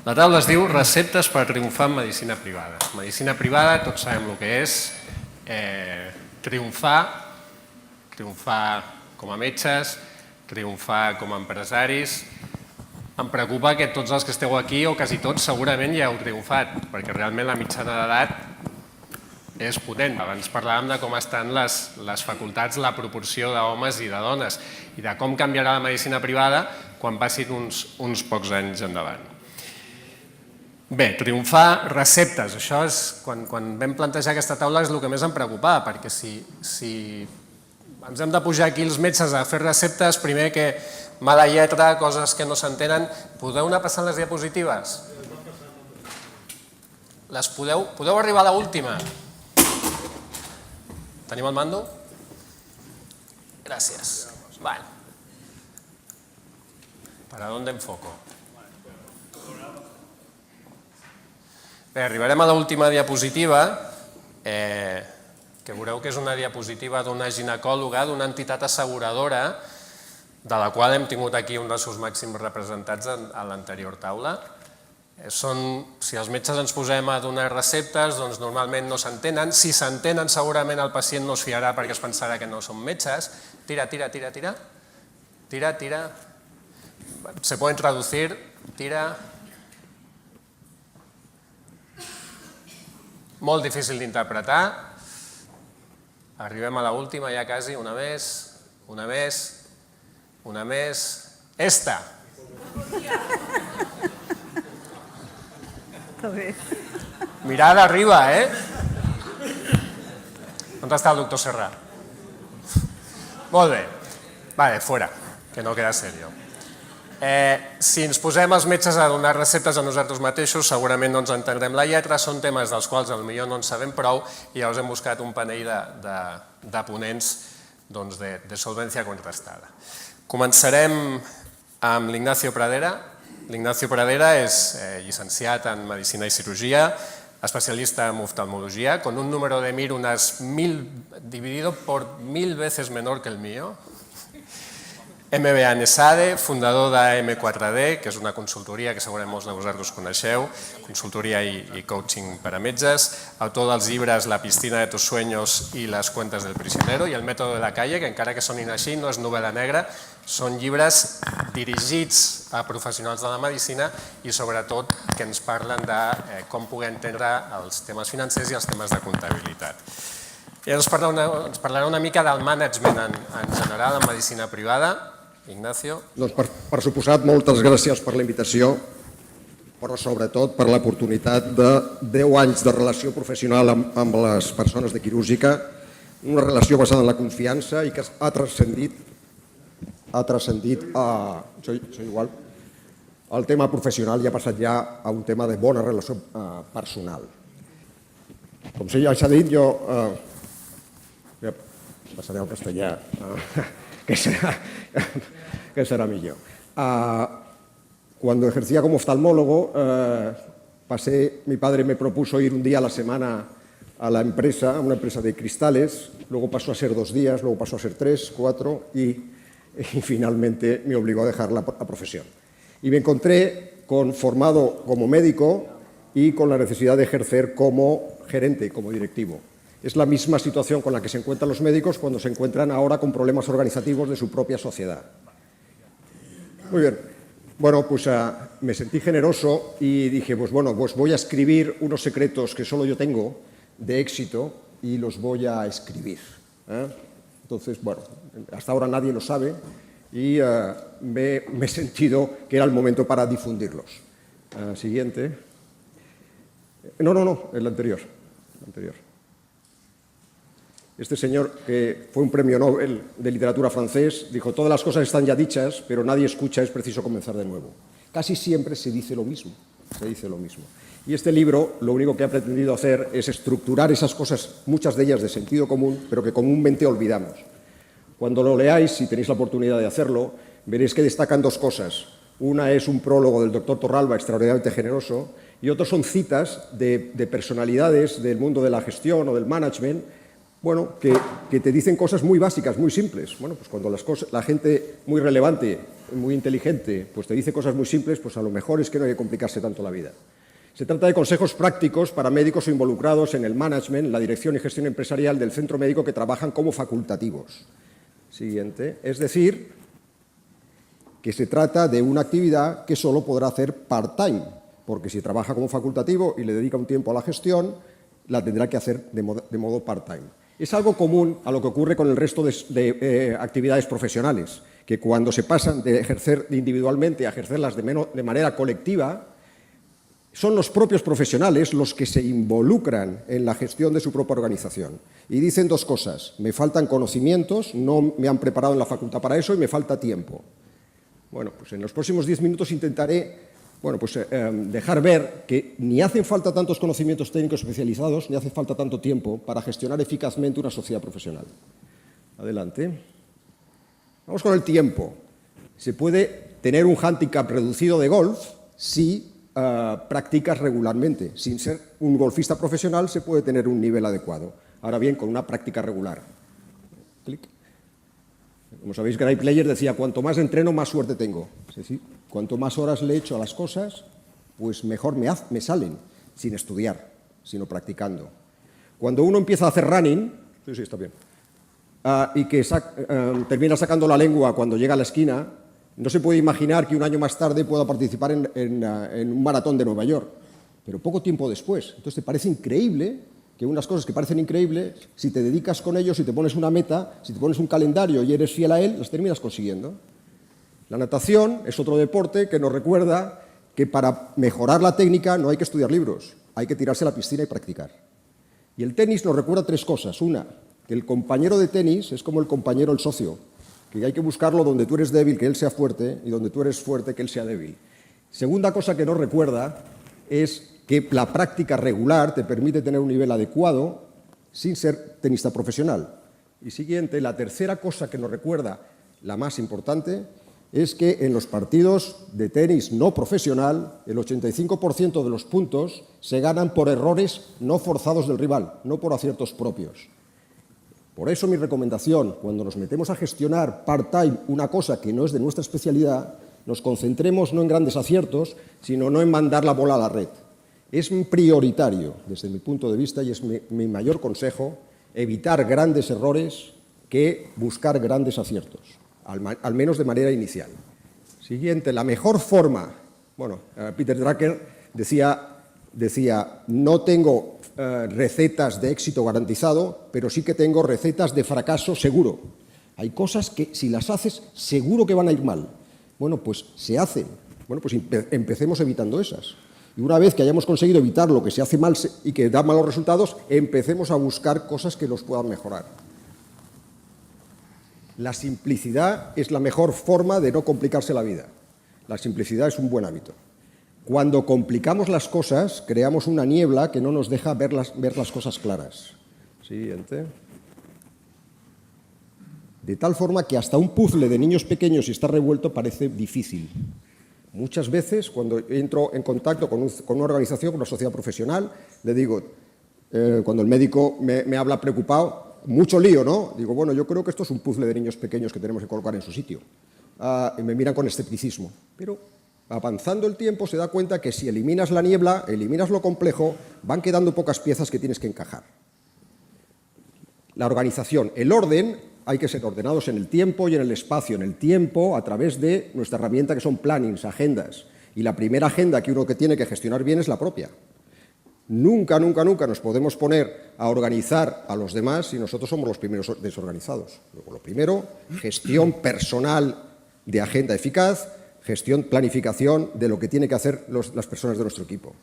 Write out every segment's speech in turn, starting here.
La taula es diu Receptes per triomfar en medicina privada. Medicina privada, tots sabem el que és, triomfar com a metges, triomfar com a empresaris. Em preocupa que tots els que esteu aquí, o quasi tots, segurament ja heu triomfat, perquè realment la mitjana d'edat és potent. Abans parlàvem de com estan les facultats, la proporció d'homes i de dones, i de com canviarà la medicina privada quan passin uns pocs anys endavant. Bé, triomfar, receptes, això és, quan vam plantejar aquesta taula és el que més em preocupava, perquè si ens hem de pujar aquí els metges a fer receptes, primer que mala lletra, coses que no s'entenen, podeu anar passant les diapositives? Podeu arribar a l'última? Tenim el mando? Gràcies. Vale. ¿Para dónde enfoco? Bé, arribarem a l'última diapositiva, que veureu que és una diapositiva d'una ginecòloga, d'una entitat asseguradora, de la qual hem tingut aquí un dels seus màxims representats a l'anterior taula. Si els metges ens posem a donar receptes, doncs normalment no s'entenen. Si s'entenen, segurament el pacient no es fiarà perquè es pensarà que no són metges. Tira. Se pueden traducir, tira. Molt difícil d'interpretar. Arribem a l'última ja quasi, una més. Esta. Mirada arriba, On està el doctor Serra? Molt bé. Vale, fuera, que no queda serio. Si ens posem els metges a donar receptes a nosaltres mateixos, segurament no ens entendrem la lletra, són temes dels quals potser no en sabem prou i llavors hem buscat un panell de ponents de solvència contrastada. Començarem amb l'Ignacio Pradera. L'Ignacio Pradera és llicenciat en Medicina i Cirugía, especialista en oftalmología, con un número de MIR dividido por 1000 veces menor que el mío. MBA en ESADE, fundador de M4D, que és una consultoria que segurament molts de vosaltres coneixeu, consultoria i coaching per a metges, autor dels llibres La piscina de tus sueños i Las cuentas del prisionero i El método de la calle, que encara que sonin així, no és novel·la negra, són llibres dirigits a professionals de la medicina i sobretot que ens parlen de com poder entendre els temes financers i els temes de comptabilitat. I ens parlarà una mica del management en general en medicina privada. Ignacio. Doncs per suposat, moltes gràcies per la invitació, però sobretot per l'oportunitat de 10 anys de relació professional amb les persones de quirúrgica, una relació basada en la confiança i que ha transcendit el tema professional i ha passat ja a un tema de bona relació personal. Com ja s'ha dit, jo passaré al castellà, que será millor. Cuando ejercía como oftalmólogo, mi padre me propuso ir un día a la semana a la empresa, a una empresa de cristales, luego pasó a ser 2 días, luego pasó a ser 3, 4 y finalmente me obligó a dejar la profesión. Y me encontré formado como médico y con la necesidad de ejercer como gerente, como directivo. Es la misma situación con la que se encuentran los médicos cuando se encuentran ahora con problemas organizativos de su propia sociedad. Muy bien. Bueno, pues me sentí generoso y dije, pues voy a escribir unos secretos que solo yo tengo de éxito y los voy a escribir. Entonces, bueno, hasta ahora nadie lo sabe y me he sentido que era el momento para difundirlos. Siguiente. No, el anterior. Este señor, que fue un premio Nobel de literatura francés, dijo, todas las cosas están ya dichas, pero nadie escucha, es preciso comenzar de nuevo. Casi siempre se dice lo mismo. Y este libro lo único que ha pretendido hacer es estructurar esas cosas, muchas de ellas de sentido común, pero que comúnmente olvidamos. Cuando lo leáis, si tenéis la oportunidad de hacerlo, veréis que destacan 2 cosas. Una es un prólogo del doctor Torralba, extraordinariamente generoso, y otros son citas de personalidades del mundo de la gestión o del management bueno, que te dicen cosas muy básicas, muy simples. Bueno, pues cuando la gente muy relevante, muy inteligente, pues te dice cosas muy simples, pues a lo mejor es que no hay que complicarse tanto la vida. Se trata de consejos prácticos para médicos involucrados en el management, la dirección y gestión empresarial del centro médico que trabajan como facultativos. Siguiente. Es decir, que se trata de una actividad que solo podrá hacer part-time, porque si trabaja como facultativo y le dedica un tiempo a la gestión, la tendrá que hacer de modo part-time. Es algo común a lo que ocurre con el resto de actividades profesionales, que cuando se pasan de ejercer individualmente a ejercerlas de manera colectiva, son los propios profesionales los que se involucran en la gestión de su propia organización. Y dicen dos cosas: me faltan conocimientos, no me han preparado en la facultad para eso y me falta tiempo. Bueno, pues en los próximos 10 minutos intentaré dejar ver que ni hacen falta tantos conocimientos técnicos especializados, ni hace falta tanto tiempo para gestionar eficazmente una sociedad profesional. Adelante. Vamos con el tiempo. Se puede tener un hándicap reducido de golf si practicas regularmente. Sin ser un golfista profesional se puede tener un nivel adecuado. Ahora bien, con una práctica regular. Clic. Como sabéis, Gary Player decía, cuanto más entreno, más suerte tengo. Es decir, cuanto más horas le echo a las cosas, pues mejor me salen, sin estudiar, sino practicando. Cuando uno empieza a hacer running, sí, está bien, y que termina sacando la lengua cuando llega a la esquina, no se puede imaginar que un año más tarde pueda participar en un maratón de Nueva York, pero poco tiempo después. Entonces te parece increíble que unas cosas que parecen increíbles, si te dedicas con ellos, si te pones una meta, si te pones un calendario y eres fiel a él, las terminas consiguiendo. La natación es otro deporte que nos recuerda que para mejorar la técnica no hay que estudiar libros, hay que tirarse a la piscina y practicar. Y el tenis nos recuerda tres cosas. Una, que el compañero de tenis es como el compañero, el socio, que hay que buscarlo donde tú eres débil, que él sea fuerte, y donde tú eres fuerte, que él sea débil. Segunda cosa que nos recuerda es que la práctica regular te permite tener un nivel adecuado sin ser tenista profesional. Y siguiente, la tercera cosa que nos recuerda, la más importante, es que en los partidos de tenis no profesional, el 85% de los puntos se ganan por errores no forzados del rival, no por aciertos propios. Por eso mi recomendación, cuando nos metemos a gestionar part-time una cosa que no es de nuestra especialidad, nos concentremos no en grandes aciertos, sino no en mandar la bola a la red. Es prioritario, desde mi punto de vista, y es mi mayor consejo, evitar grandes errores que buscar grandes aciertos, al menos de manera inicial. Siguiente, la mejor forma. Bueno, Peter Drucker decía, no tengo recetas de éxito garantizado, pero sí que tengo recetas de fracaso seguro. Hay cosas que si las haces seguro que van a ir mal. Bueno, pues se hacen. Bueno, pues empecemos evitando esas. Y una vez que hayamos conseguido evitar lo que se hace mal y que da malos resultados, empecemos a buscar cosas que los puedan mejorar. La simplicidad es la mejor forma de no complicarse la vida. La simplicidad es un buen hábito. Cuando complicamos las cosas, creamos una niebla que no nos deja ver las cosas claras. Siguiente. De tal forma que hasta un puzzle de niños pequeños, si está revuelto, parece difícil. Muchas veces, cuando entro en contacto con una organización, con una sociedad profesional, le digo, cuando el médico me habla preocupado, mucho lío, ¿no? Digo, bueno, yo creo que esto es un puzzle de niños pequeños que tenemos que colocar en su sitio. Y me miran con escepticismo. Pero avanzando el tiempo se da cuenta que si eliminas la niebla, eliminas lo complejo, van quedando pocas piezas que tienes que encajar. La organización, el orden. Hay que ser ordenados en el tiempo y en el espacio. En el tiempo, a través de nuestra herramienta que son plannings, agendas. Y la primera agenda que uno tiene que gestionar bien es la propia. Nunca, nunca, nunca nos podemos poner a organizar a los demás si nosotros somos los primeros desorganizados. Luego, lo primero, gestión personal de agenda eficaz, planificación de lo que tienen que hacer las personas de nuestro equipo.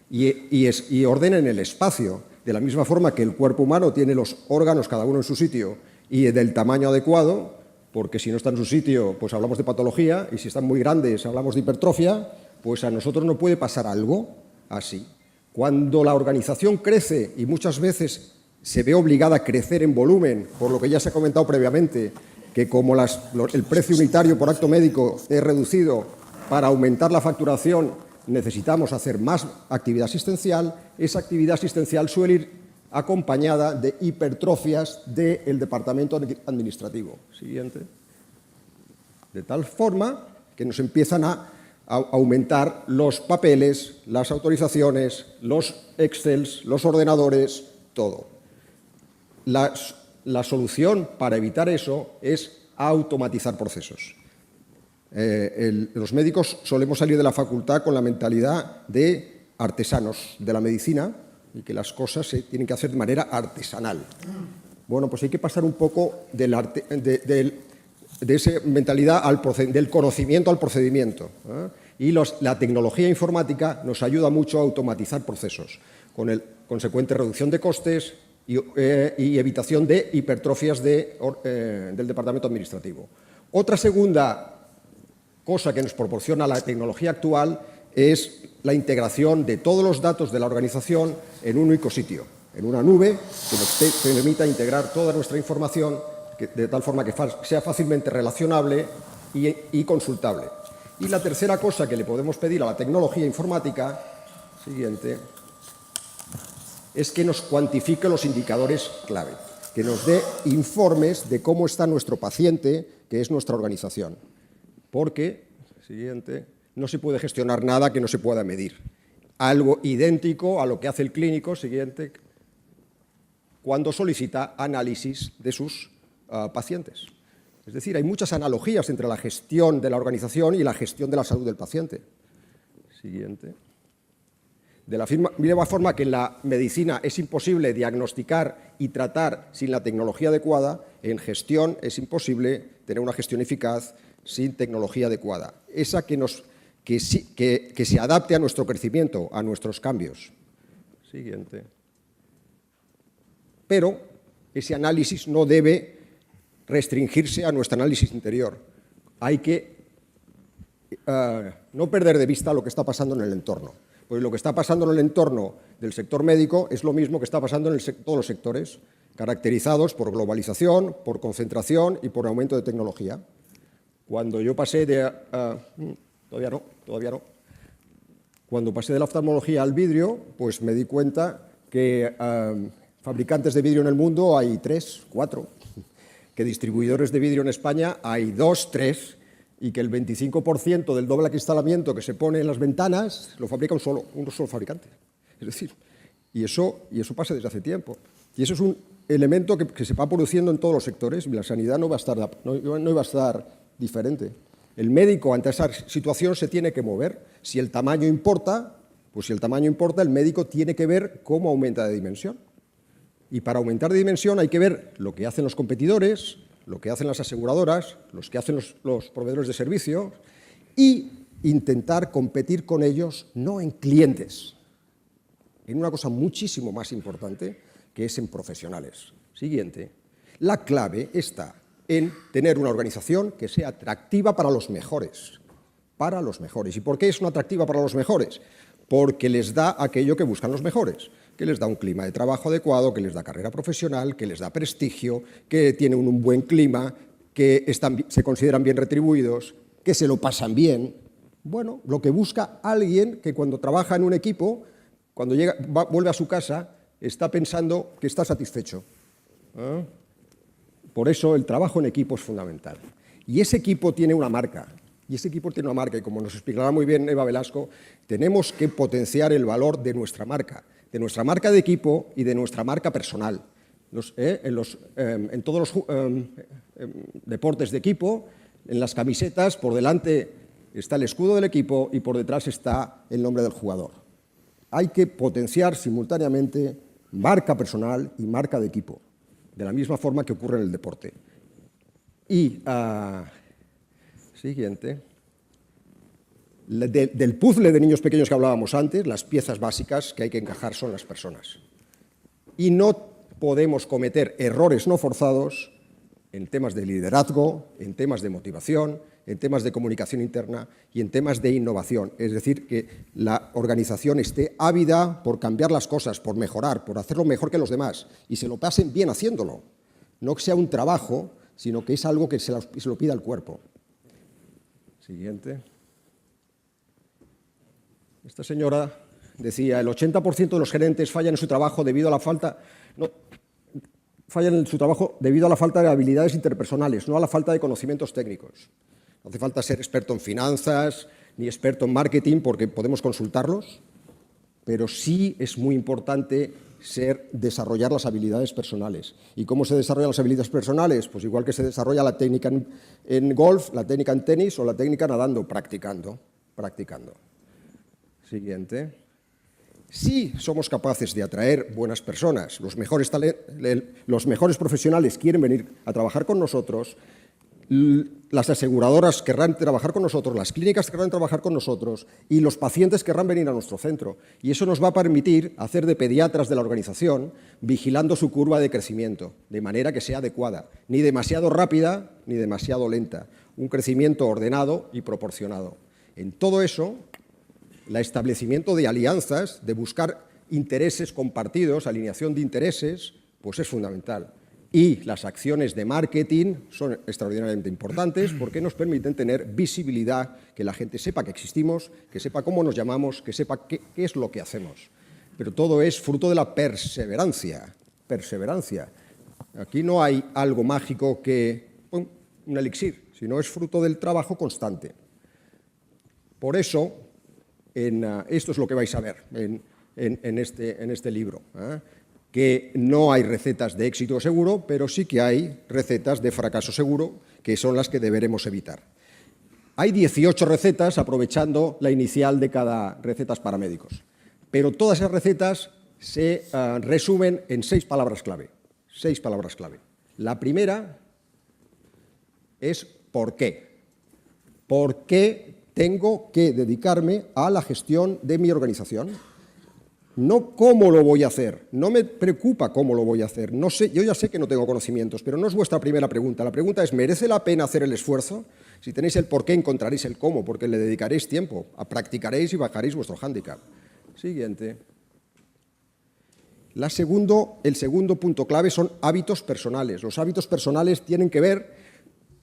Y orden en el espacio, de la misma forma que el cuerpo humano tiene los órganos cada uno en su sitio y del tamaño adecuado, porque si no está en su sitio, pues hablamos de patología, y si están muy grandes hablamos de hipertrofia, pues a nosotros no puede pasar algo así. Cuando la organización crece, y muchas veces se ve obligada a crecer en volumen, por lo que ya se ha comentado previamente, que como el precio unitario por acto médico es reducido, para aumentar la facturación necesitamos hacer más actividad asistencial, esa actividad asistencial suele ir acompañada de hipertrofias del departamento administrativo. Siguiente. De tal forma que nos empiezan a aumentar los papeles, las autorizaciones, los Excels, los ordenadores, todo. La solución para evitar eso es automatizar procesos. Los médicos solemos salir de la facultad con la mentalidad de artesanos de la medicina y que las cosas se tienen que hacer de manera artesanal. Bueno, pues hay que pasar un poco de esa mentalidad del conocimiento al procedimiento. Y la tecnología informática nos ayuda mucho a automatizar procesos, con la consecuente reducción de costes y evitación de hipertrofias del departamento administrativo. Otra segunda cosa que nos proporciona la tecnología actual es la integración de todos los datos de la organización en un único sitio, en una nube que nos permita integrar toda nuestra información de tal forma que sea fácilmente relacionable y consultable. Y la tercera cosa que le podemos pedir a la tecnología informática, siguiente, es que nos cuantifique los indicadores clave, que nos dé informes de cómo está nuestro paciente, que es nuestra organización. Porque, siguiente, no se puede gestionar nada que no se pueda medir. Algo idéntico a lo que hace el clínico, siguiente, cuando solicita análisis de sus pacientes. Es decir, hay muchas analogías entre la gestión de la organización y la gestión de la salud del paciente. Siguiente. De la misma forma que en la medicina es imposible diagnosticar y tratar sin la tecnología adecuada, en gestión es imposible tener una gestión eficaz sin tecnología adecuada. Esa que se adapte a nuestro crecimiento, a nuestros cambios. Siguiente. Pero ese análisis no debe restringirse a nuestro análisis interior. Hay que no perder de vista lo que está pasando en el entorno. Pues lo que está pasando en el entorno del sector médico es lo mismo que está pasando en todos los sectores, caracterizados por globalización, por concentración y por aumento de tecnología. Cuando yo pasé todavía no. Cuando pasé de la oftalmología al vidrio, pues me di cuenta que fabricantes de vidrio en el mundo hay 3, 4, que distribuidores de vidrio en España hay 2, 3, y que el 25% del doble acristalamiento que se pone en las ventanas lo fabrica un solo fabricante. Es decir, y eso pasa desde hace tiempo. Y eso es un elemento que se va produciendo en todos los sectores, y la sanidad no va a estar diferente. El médico ante esa situación se tiene que mover. Si el tamaño importa, el médico tiene que ver cómo aumenta de dimensión. Y para aumentar de dimensión hay que ver lo que hacen los competidores, lo que hacen las aseguradoras, los que hacen los proveedores de servicios y intentar competir con ellos no en clientes, en una cosa muchísimo más importante que es en profesionales. Siguiente. La clave está en tener una organización que sea atractiva para los mejores. Para los mejores. ¿Y por qué es una atractiva para los mejores? Porque les da aquello que buscan los mejores, que les da un clima de trabajo adecuado, que les da carrera profesional, que les da prestigio, que tienen un buen clima, que se consideran bien retribuidos, que se lo pasan bien. Bueno, lo que busca alguien que cuando trabaja en un equipo, cuando vuelve a su casa, está pensando que está satisfecho. Por eso el trabajo en equipo es fundamental. Y ese equipo tiene una marca. Y como nos explicará muy bien Eva Velasco, tenemos que potenciar el valor de nuestra marca de equipo y de nuestra marca personal. En todos los deportes de equipo, en las camisetas, por delante está el escudo del equipo y por detrás está el nombre del jugador. Hay que potenciar simultáneamente marca personal y marca de equipo, de la misma forma que ocurre en el deporte. Y siguiente. Del puzzle de niños pequeños que hablábamos antes, las piezas básicas que hay que encajar son las personas. Y no podemos cometer errores no forzados en temas de liderazgo, en temas de motivación, en temas de comunicación interna y en temas de innovación. Es decir, que la organización esté ávida por cambiar las cosas, por mejorar, por hacerlo mejor que los demás y se lo pasen bien haciéndolo. No que sea un trabajo, sino que es algo que se lo pida el cuerpo. Siguiente. Esta señora decía, el 80% de los gerentes fallan en su trabajo debido a la falta... No, fallan en su trabajo debido a la falta de habilidades interpersonales, no a la falta de conocimientos técnicos. No hace falta ser experto en finanzas ni experto en marketing porque podemos consultarlos, pero sí es muy importante desarrollar las habilidades personales. ¿Y cómo se desarrollan las habilidades personales? Pues igual que se desarrolla la técnica en golf, la técnica en tenis o la técnica nadando, practicando. Siguiente. Si somos capaces de atraer buenas personas, los mejores profesionales quieren venir a trabajar con nosotros, las aseguradoras querrán trabajar con nosotros, las clínicas querrán trabajar con nosotros y los pacientes querrán venir a nuestro centro. Y eso nos va a permitir hacer de pediatras de la organización vigilando su curva de crecimiento, de manera que sea adecuada, ni demasiado rápida ni demasiado lenta, un crecimiento ordenado y proporcionado. En todo eso, el establecimiento de alianzas, de buscar intereses compartidos, alineación de intereses, pues es fundamental. Y las acciones de marketing son extraordinariamente importantes porque nos permiten tener visibilidad, que la gente sepa que existimos, que sepa cómo nos llamamos, que sepa qué es lo que hacemos. Pero todo es fruto de la perseverancia. Aquí no hay algo mágico un elixir, sino es fruto del trabajo constante. Por eso, esto es lo que vais a ver en este libro, que no hay recetas de éxito seguro, pero sí que hay recetas de fracaso seguro, que son las que deberemos evitar. Hay 18 recetas, aprovechando la inicial de cada recetas para médicos, pero todas esas recetas se resumen en 6 palabras clave. 6 palabras clave. La primera es ¿por qué? ¿Por qué tengo que dedicarme a la gestión de mi organización? No cómo lo voy a hacer, no me preocupa cómo lo voy a hacer. No sé, yo ya sé que no tengo conocimientos, pero no es vuestra primera pregunta. La pregunta es, ¿merece la pena hacer el esfuerzo? Si tenéis el por qué, encontraréis el cómo, porque le dedicaréis tiempo, practicaréis y bajaréis vuestro hándicap. Siguiente. El segundo punto clave son hábitos personales. Los hábitos personales tienen que ver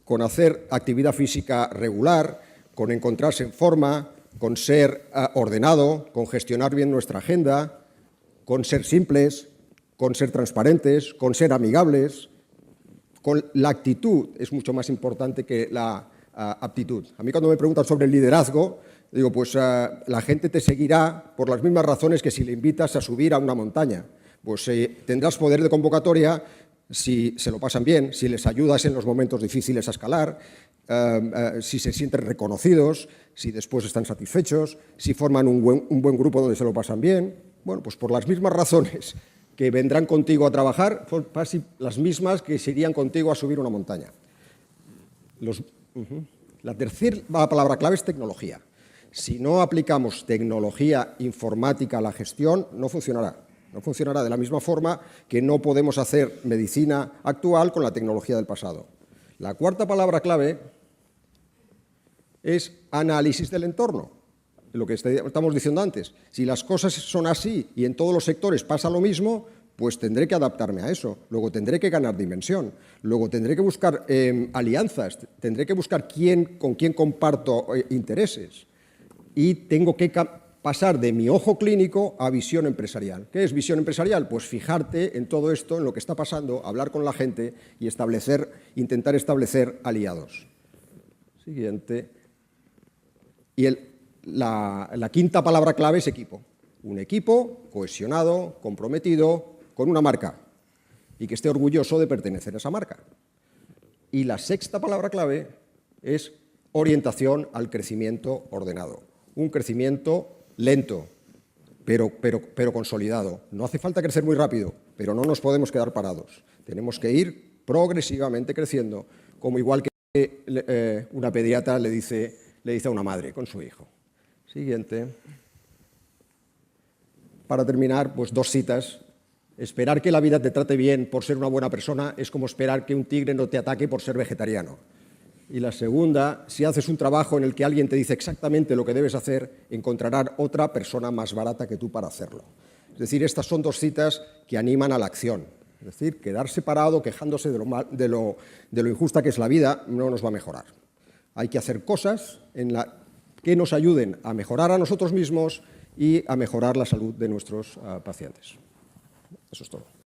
con hacer actividad física regular, con encontrarse en forma, con ser ordenado, con gestionar bien nuestra agenda, con ser simples, con ser transparentes, con ser amigables, con la actitud es mucho más importante que la aptitud. A mí cuando me preguntan sobre el liderazgo, digo, pues la gente te seguirá por las mismas razones que si le invitas a subir a una montaña. Pues tendrás poder de convocatoria si se lo pasan bien, si les ayudas en los momentos difíciles a escalar, si se sienten reconocidos, si después están satisfechos, si forman un buen grupo donde se lo pasan bien. Bueno, pues por las mismas razones que vendrán contigo a trabajar, son casi las mismas que se irían contigo a subir una montaña. La tercera palabra clave es tecnología. Si no aplicamos tecnología informática a la gestión, no funcionará. No funcionará de la misma forma que no podemos hacer medicina actual con la tecnología del pasado. La cuarta palabra clave es análisis del entorno, lo que estamos diciendo antes. Si las cosas son así y en todos los sectores pasa lo mismo, pues tendré que adaptarme a eso. Luego tendré que ganar dimensión. Luego tendré que buscar alianzas. Tendré que buscar con quién comparto intereses. Y tengo que pasar de mi ojo clínico a visión empresarial. ¿Qué es visión empresarial? Pues fijarte en todo esto, en lo que está pasando, hablar con la gente y intentar establecer aliados. Siguiente. Y la quinta palabra clave es equipo. Un equipo cohesionado, comprometido, con una marca y que esté orgulloso de pertenecer a esa marca. Y la sexta palabra clave es orientación al crecimiento ordenado. Un crecimiento lento, pero consolidado. No hace falta crecer muy rápido, pero no nos podemos quedar parados. Tenemos que ir progresivamente creciendo, como igual que una pediatra le dice a una madre con su hijo. Siguiente. Para terminar, pues 2 citas. Esperar que la vida te trate bien por ser una buena persona es como esperar que un tigre no te ataque por ser vegetariano. Y la segunda, si haces un trabajo en el que alguien te dice exactamente lo que debes hacer, encontrarás otra persona más barata que tú para hacerlo. Es decir, estas son 2 citas que animan a la acción. Es decir, quedarse parado quejándose de lo injusta que es la vida no nos va a mejorar. Hay que hacer cosas que nos ayuden a mejorar a nosotros mismos y a mejorar la salud de nuestros pacientes. Eso es todo.